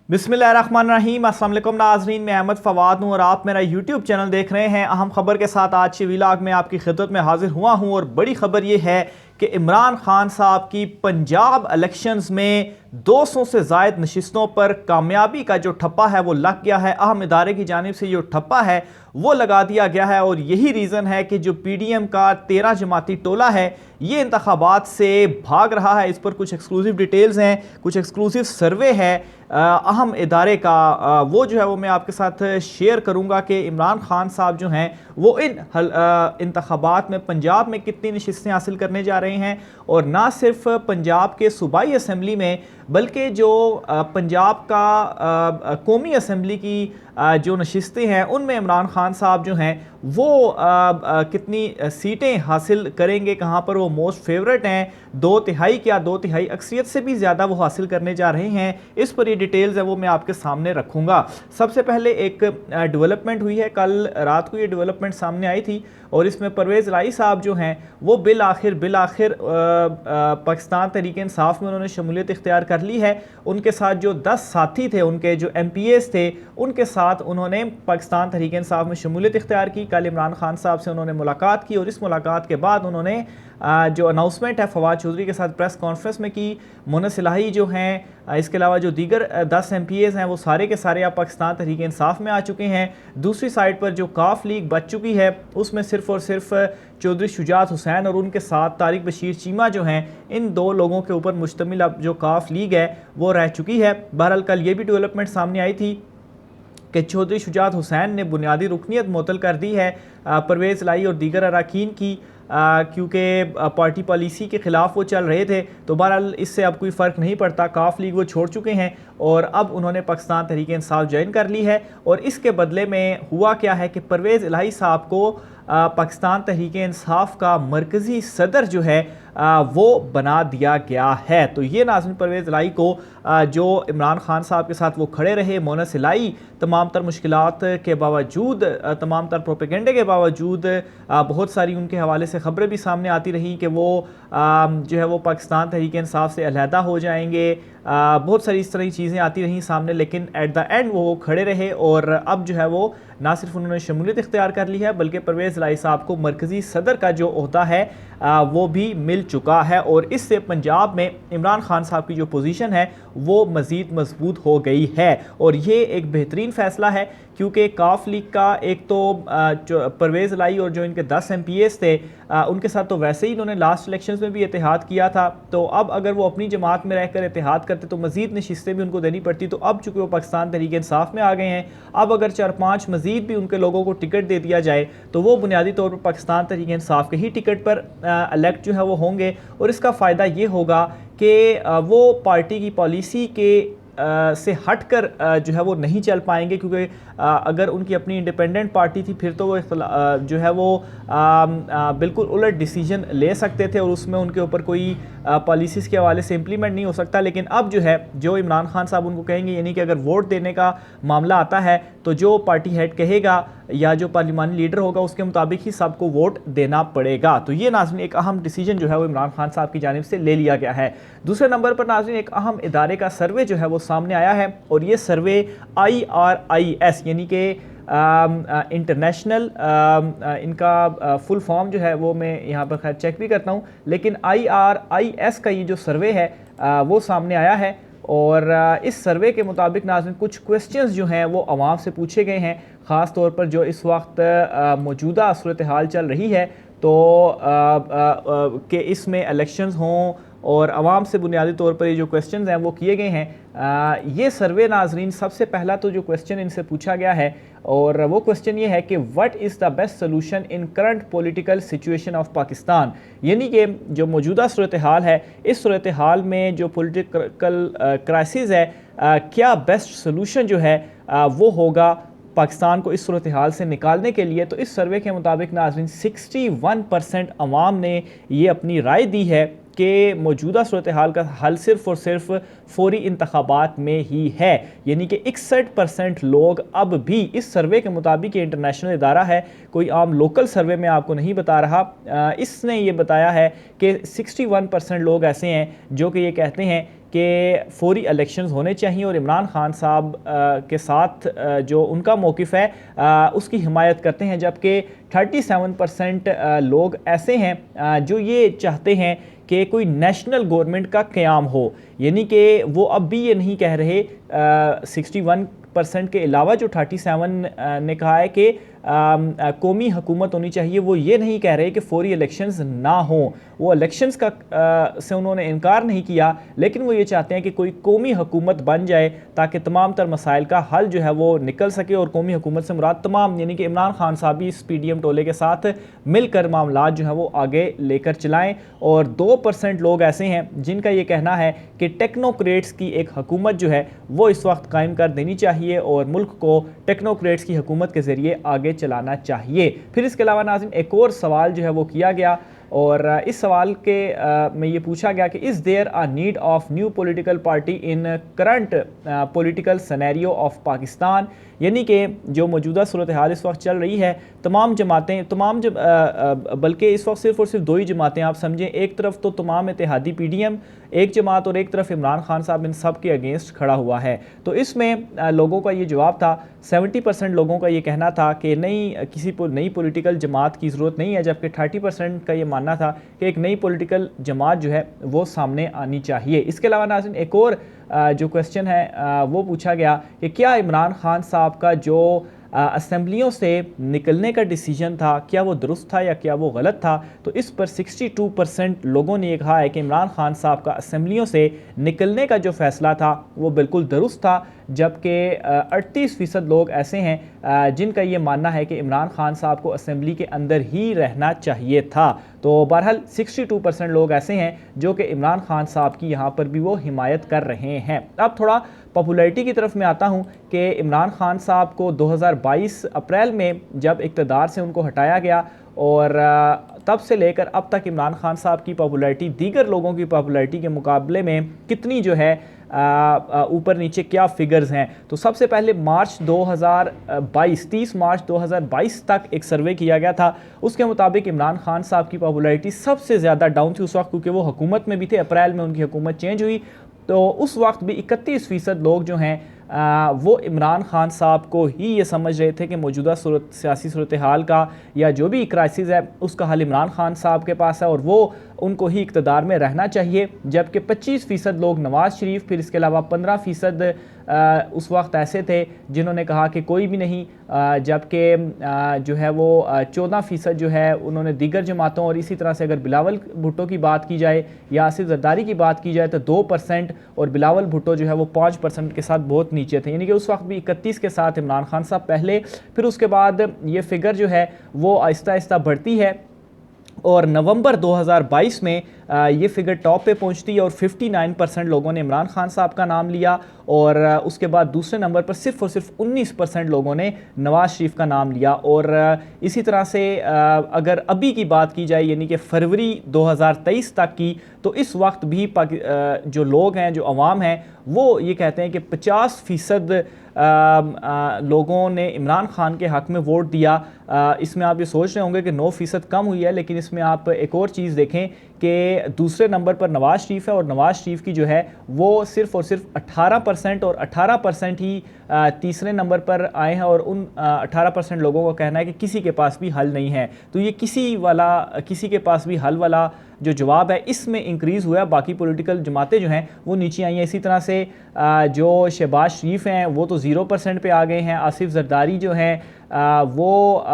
बिस्मिल्लाहिर्रहमानिर्रहीम। अस्सलाम वालेकुम नाज़रीन, मैं अहमद फवाद हूँ और आप मेरा यूट्यूब चैनल देख रहे हैं। अहम खबर के साथ आज के व्लॉग में आपकी खिदमत में हाजिर हुआ हूँ और बड़ी खबर ये है कि इमरान खान साहब की पंजाब इलेक्शंस में 200 से ज़ायद नशिस्तों पर कामयाबी का जो ठप्पा है वो लग गया है। अहम इदारे की जानिब से जो ठप्पा है वो लगा दिया गया है और यही रीज़न है कि जो PDM का 13 जमाती टोला है ये इंतखाबात से भाग रहा है। इस पर कुछ एक्सक्लूसिव डिटेल्स हैं, कुछ एक्सक्लूसिव सर्वे है अहम इदारे का, वो जो है वो मैं आपके साथ शेयर करूंगा कि इमरान खान साहब जो हैं वो इन इंतखाबात में पंजाब में कितनी नशिस्तें हासिल करने जा रहे हैं। और ना सिर्फ पंजाब के सूबाई असम्बली में बल्कि जो पंजाब का कौमी असम्बली की जो नशिस्तें हैं उनमें इमरान खान साहब जो हैं वो कितनी सीटें हासिल करेंगे, कहाँ पर वो मोस्ट फेवरेट हैं, 2/3 क्या 2/3 अक्सरियत से भी ज़्यादा वो हासिल करने जा रहे हैं। इस पर ये डिटेल्स है वो मैं आपके सामने रखूँगा। सबसे पहले एक डेवलपमेंट हुई है, कल रात को ये डेवलपमेंट सामने आई थी और इसमें परवेज़ इलाही साहब जो हैं वो बिल आखिर पाकिस्तान तहरीक इंसाफ में उन्होंने शमूलियत इख्तियार कर ली है। उनके साथ जो 10 साथी थे, उनके जो MPAs थे, उनके साथ उन्होंने पाकिस्तान तहरीक इंसाफ में शमूलियत इख्तियार की। कल इमरान खान साहब से उन्होंने मुलाकात की और इस मुलाकात के बाद उन्होंने जो अनाउंसमेंट है फवाद चौधरी के साथ प्रेस कॉन्फ्रेंस में की। मुनस इलाही जो हैं, इसके अलावा जो दीगर 10 MPAs हैं वो सारे के सारे अब पाकिस्तान तहरीक इंसाफ में आ चुके हैं। दूसरी साइड पर जो काफ लीग बच चुकी है उसमें सिर्फ और सिर्फ चौधरी शुजात हुसैन और उनके साथ तारिक बशीर चीमा जो हैं, इन 2 लोगों के ऊपर मुश्तमिल अब जो काफ लीग है वो रह चुकी है। बहरहाल कल ये भी डेवलपमेंट सामने आई थी कि चौधरी शुजात हुसैन ने बुनियादी रुकनीत मुअत्तल कर दी है परवेज़ इलाही और दीगर अरकान की, क्योंकि पार्टी पॉलिसी के ख़िलाफ़ वो चल रहे थे। तो बहरहाल इससे अब कोई फ़र्क नहीं पड़ता, काफ लीग वो छोड़ चुके हैं और अब उन्होंने पाकिस्तान तहरीक इंसाफ ज्वाइन कर ली है। और इसके बदले में हुआ क्या है कि परवेज़ इलाही साहब को पाकिस्तान तहरीक इंसाफ का मरकज़ी सदर जो है वो बना दिया गया है। तो ये नाज़रीन परवेज़ इलाही को जो इमरान खान साहब के साथ वो खड़े रहे, मुनस इलाही तमाम तर मुश्किलात के बावजूद, तमाम तर प्रोपेगेंडे के बावजूद, बहुत सारी उनके हवाले से ख़बरें भी सामने आती रही कि वो जो है वो पाकिस्तान तहरीक इंसाफ से अलहदा हो जाएंगे, बहुत सारी इस तरह की चीज़ें आती रहीं सामने, लेकिन एट द एंड वो खड़े रहे और अब जो है वो ना सिर्फ उन्होंने शमूलियत इख्तियार कर ली है बल्कि परवेज़ इलाही साहब को मरकज़ी सदर का जो ओहदा है वो भी मिल चुका है। और इससे पंजाब में इमरान खान साहब की जो पोजीशन है वो मज़ीद मजबूत हो गई है और ये एक बेहतरीन फ़ैसला है, क्योंकि काफ लीग का एक तो जो परवेज़ इलाही और जो इनके 10 MPAs थे उनके साथ तो वैसे ही इन्होंने लास्ट इलेक्शंस में भी इत्तेहाद किया था। तो अब अगर वो अपनी जमात में रहकर इत्तेहाद करते तो मज़ीद नशिस्तें भी उनको देनी पड़ती। तो अब चूँकि वो पाकिस्तान तहरीक इंसाफ में आ गए हैं, अब अगर 4-5 मज़ीद भी उनके लोगों को टिकट दे दिया जाए तो वो बुनियादी तौर पर पाकिस्तान तहरीक इंसाफ के ही टिकट पर इलेक्ट जो है वो होंगे। और इसका फ़ायदा ये होगा कि वो पार्टी की पॉलिसी के से हटकर जो है वो नहीं चल पाएंगे, क्योंकि अगर उनकी अपनी इंडिपेंडेंट पार्टी थी फिर तो वो जो है वो बिल्कुल उलट डिसीजन ले सकते थे और उसमें उनके ऊपर कोई पॉलिसीज़ के हवाले से इम्प्लीमेंट नहीं हो सकता। लेकिन अब जो है जो इमरान खान साहब उनको कहेंगे, यानी कि अगर वोट देने का मामला आता है तो जो पार्टी हेड कहेगा या जो पार्लिमानी लीडर होगा उसके मुताबिक ही सबको वोट देना पड़ेगा। तो ये नाज़रीन एक अहम डिसीजन जो है वो इमरान खान साहब की जानिब से ले लिया गया है। दूसरे नंबर पर नाज़रीन एक अहम इदारे का सर्वे जो है वो सामने आया है और ये सर्वे IRIS यानी कि इंटरनेशनल, इनका फुल फॉर्म जो है वो मैं यहाँ पर खैर चेक भी करता हूँ, लेकिन IRIS का ये जो सर्वे है वो सामने आया है। और इस सर्वे के मुताबिक नाज़रीन कुछ क्वेश्चंस जो हैं वो आवाम से पूछे गए हैं, ख़ास तौर पर जो इस वक्त मौजूदा सूरत हाल चल रही है तो कि इसमें इलेक्शंस हों और आवाम से बुनियादी तौर पर ये जो क्वेश्चंस हैं वो किए गए हैं। ये सर्वे नाज़रीन सबसे पहला तो जो क्वेश्चन इनसे पूछा गया है और वो क्वेश्चन ये है कि what is the best solution in current political situation of Pakistan, यानी कि जो मौजूदा सूरत हाल है इस सूरत हाल में जो पॉलिटिकल क्राइसिस है, क्या बेस्ट सोल्यूशन जो है वो होगा पाकिस्तान को इस सूरत हाल से निकालने के लिए। तो इस सर्वे के मुताबिक नाज़रीन 61% अवाम ने ये अपनी राय दी है कि मौजूदा सूरत हाल का हल सिर्फ़ और सिर्फ फौरी इंतखाबात में ही है, यानी कि 61% लोग अब भी इस सर्वे के मुताबिक, ये इंटरनेशनल इदारा है, कोई आम लोकल सर्वे में आपको नहीं बता रहा, इसने ये बताया है कि 61% लोग ऐसे हैं जो कि ये कहते हैं कि फौरी इलेक्शंस होने चाहिए और इमरान खान साहब के साथ जो उनका मौक़िफ़ है उसकी हिमायत करते हैं, जबकि 37% लोग ऐसे हैं जो ये चाहते हैं कि कोई नेशनल गवर्नमेंट का क़याम हो, यानी कि वो अब भी ये नहीं कह रहे 61% के अलावा जो 37 ने कहा है कि कौमी हुकूमत होनी चाहिए, वो ये नहीं कह रहे कि फौरी इलेक्शंस ना हो। वो इलेक्शंस का से उन्होंने इनकार नहीं किया, लेकिन वो ये चाहते हैं कि कोई कौमी हुकूमत बन जाए ताकि तमाम तर मसाइल का हल जो है वो निकल सके। और कौमी हुकूमत से मुराद तमाम, यानी कि इमरान खान साहब भी इस PDM टोले के साथ मिलकर मामलात जो है वो आगे लेकर चलाएँ। और 2% लोग ऐसे हैं जिनका ये कहना है कि टेक्नोक्रेट्स की एक हुकूमत जो है वो इस वक्त कायम कर देनी चाहिए और मुल्क को टेक्नोक्रेट्स की हुकूमत के ज़रिए आगे चलाना चाहिए। फिर इसके अलावा नाज़रीन एक और सवाल जो है वो किया गया और इस सवाल के में ये पूछा गया कि is there a need of new political party in current political scenario of Pakistan, यानी कि जो मौजूदा सूरत हाल इस वक्त चल रही है, तमाम जमातें बल्कि इस वक्त सिर्फ और सिर्फ दो ही जमातें आप समझें, एक तरफ तो तमाम इत्तेहादी PDM एक जमात और एक तरफ इमरान खान साहब इन सब के अगेंस्ट खड़ा हुआ है। तो इसमें लोगों का ये जवाब था, 70% लोगों का ये कहना था कि नहीं, किसी नई पॉलिटिकल जमात की ज़रूरत नहीं है, जबकि 30% का ये मानना था कि एक नई पॉलिटिकल जमात जो है वो सामने आनी चाहिए। इसके अलावा नाज़रीन एक और जो क्वेश्चन है वो पूछा गया कि क्या इमरान खान साहब का जो असेंबलियों से निकलने का डिसीजन था, क्या वो दुरुस्त था या क्या वो गलत था। तो इस पर 62% लोगों ने ये कहा है कि इमरान खान साहब का असेंबलियों से निकलने का जो फ़ैसला था वो बिल्कुल दुरुस्त था, जबकि 38% लोग ऐसे हैं जिनका ये मानना है कि इमरान खान साहब को असेंबली के अंदर ही रहना चाहिए था। तो बहरहाल 62% लोग ऐसे हैं जो कि इमरान खान साहब की यहाँ पर भी वो हिमायत कर रहे हैं। अब थोड़ा पॉपुलैरिटी की तरफ मैं आता हूँ कि इमरान खान साहब को 2022 अप्रैल में जब इक़्तिदार से उनको हटाया गया और तब से लेकर अब तक इमरान खान साहब की पॉपुलैरिटी दीगर लोगों की पॉपुलैरिटी के मुकाबले में कितनी जो है ऊपर नीचे क्या फिगर्स हैं। तो सबसे पहले 30 मार्च 2022 तक एक सर्वे किया गया था, उसके मुताबिक इमरान खान साहब की पॉपुलैरिटी सबसे ज़्यादा डाउन थी उस वक्त, क्योंकि वो हुकूमत में भी थे। अप्रैल में उनकी हुकूमत चेंज हुई तो उस वक्त भी 31% लोग जो हैं वो इमरान खान साहब को ही ये समझ रहे थे कि मौजूदा सियासी सूरत हाल का या जो भी क्राइसिस है उसका हल इमरान खान साहब के पास है और वो उनको ही इक़्तिदार में रहना चाहिए। जबकि 25% लोग नवाज़ शरीफ, फिर इसके अलावा 15% उस वक्त ऐसे थे जिन्होंने कहा कि कोई भी नहीं, जबकि जो है वो 14% जो है उन्होंने दीगर जमातों और इसी तरह से अगर बिलावल भुट्टो की बात की जाए या आसिफ जरदारी की बात की जाए तो 2% और बिलावल भुट्टो जो है वो 5% के साथ बहुत नीचे थे। यानी कि उस वक्त भी 31 के साथ इमरान खान साहब पहले, फिर उसके बाद ये फिगर जो है वो आहिस्ता आहिस्ता बढ़ती है और नवंबर 2022 में ये फिगर टॉप पे पहुंचती है और 59% लोगों ने इमरान खान साहब का नाम लिया और उसके बाद दूसरे नंबर पर सिर्फ और सिर्फ 19% लोगों ने नवाज़ शरीफ का नाम लिया। और इसी तरह से अगर अभी की बात की जाए यानी कि फरवरी 2023 तक की, तो इस वक्त भी जो लोग हैं, जो अवाम हैं, वो ये कहते हैं कि 50% लोगों ने इमरान खान के हक़ में वोट दिया। इसमें आप ये सोच रहे होंगे कि 9% कम हुई है, लेकिन इसमें आप एक और चीज़ देखें कि दूसरे नंबर पर नवाज़ शरीफ है और नवाज़ शरीफ की जो है वो सिर्फ और सिर्फ 18% और 18% ही तीसरे नंबर पर आए हैं और उन 18% लोगों का कहना है कि किसी के पास भी हल नहीं है। तो ये किसी के पास भी हल वाला जो जवाब है इसमें इंक्रीज़ हुआ है। बाकी पॉलिटिकल जमातें जो हैं वो नीचे आई हैं। इसी तरह से जो शहबाज शरीफ हैं वो तो 0% पे आ गए हैं। आसिफ जरदारी जो हैं वो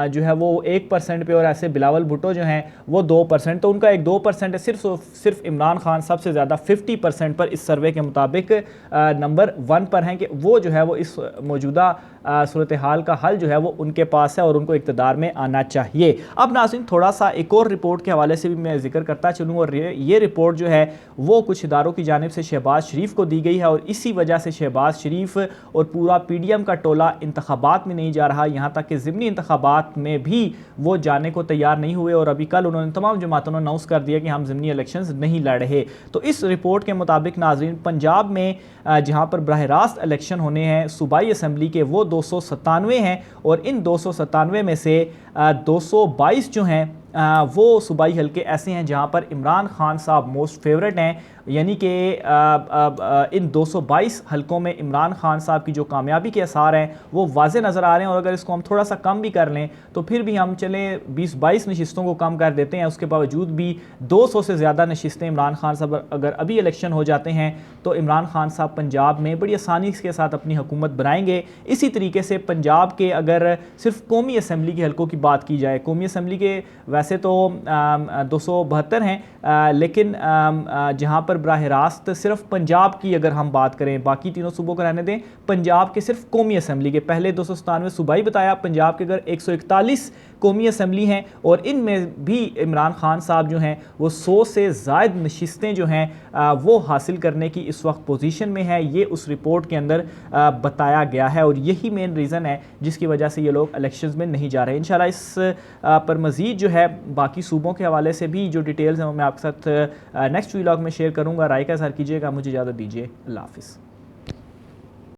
जो है वो 1% पे और ऐसे बिलावल भुट्टो जो हैं वो 2%। तो उनका एक 2% है। सिर्फ इमरान खान सबसे ज़्यादा 50% पर इस सर्वे के मुताबिक नंबर 1 पर हैं कि वो जो है वो इस मौजूदा सूरत हाल का हल जो है वो उनके पास है और उनको इक़्तिदार में आना चाहिए। अब नाज़रीन थोड़ा सा एक और रिपोर्ट के हवाले से भी मैं जिक्र करता चलूँ और ये रिपोर्ट जो है वो कुछ इदारों की जानिब से शहबाज शरीफ को दी गई है और इसी वजह से शहबाज शरीफ और पूरा PDM का टोला इंतखाबात में नहीं जा रहा। यहाँ तक कि ज़िमनी इंतखाबात में भी वो जाने को तैयार नहीं हुए और अभी कल उन्होंने तमाम जमातों ने अनाउंस कर दिया कि हम ज़िमनी इलेक्शंस नहीं लड़ रहे। तो इस रिपोर्ट के मुताबिक नाज़रीन पंजाब में जहाँ पर बराह रास्त इलेक्शन होने हैं सूबाई असम्बली के वो 297 हैं और इन 297 में से 222 जो हैं वो सूबाई हल्के ऐसे हैं जहाँ पर इमरान खान साहब मोस्ट फेवरेट हैं, यानी कि इन 222 हल्कों में इमरान खान साहब की जो कामयाबी के आसार हैं वो वाज़े नज़र आ रहे हैं। और अगर इसको हम थोड़ा सा कम भी कर लें तो फिर भी हम चलें 20-22 नशिस्तों को कम कर देते हैं, उसके बावजूद भी 200 से ज़्यादा नशिस्तें इमरान खान साहब अगर अभी इलेक्शन हो जाते हैं तो इमरान खान साहब पंजाब में बड़ी आसानी के साथ अपनी हुकूमत बनाएंगे। इसी तरीके से पंजाब के अगर सिर्फ कौमी असम्बली के हल्कों की बात की जाए, कौमी असम्बली के वैसे तो 272 हैं, लेकिन जहाँ पर बराह रास्त सिर्फ पंजाब की अगर हम बात करें, बाकी तीनों सूबों को रहने दें, पंजाब के सिर्फ कौमी असम्बली के पहले 297 सूबाई बताया, पंजाब के अगर 141 कौमी असम्बली हैं और इनमें भी इमरान खान साहब जो हैं वो 100 से ज़ायद नशिस्तें जो हैं वो हासिल करने की इस वक्त पोजीशन में है। ये उस रिपोर्ट के अंदर बताया गया है और यही मेन रीज़न है जिसकी वजह से ये लोग इलेक्शंस में नहीं जा रहे। इंशाल्लाह इस पर मज़ीद जो है बाकी सूबों के हवाले से भी जो डिटेल्स हैं वो मैं आपके साथ नेक्स्ट व्लॉग में शेयर करूँगा। राय का इज़हार कीजिएगा। मुझे इजाज़त दीजिए। अल्लाह हाफ़िज़।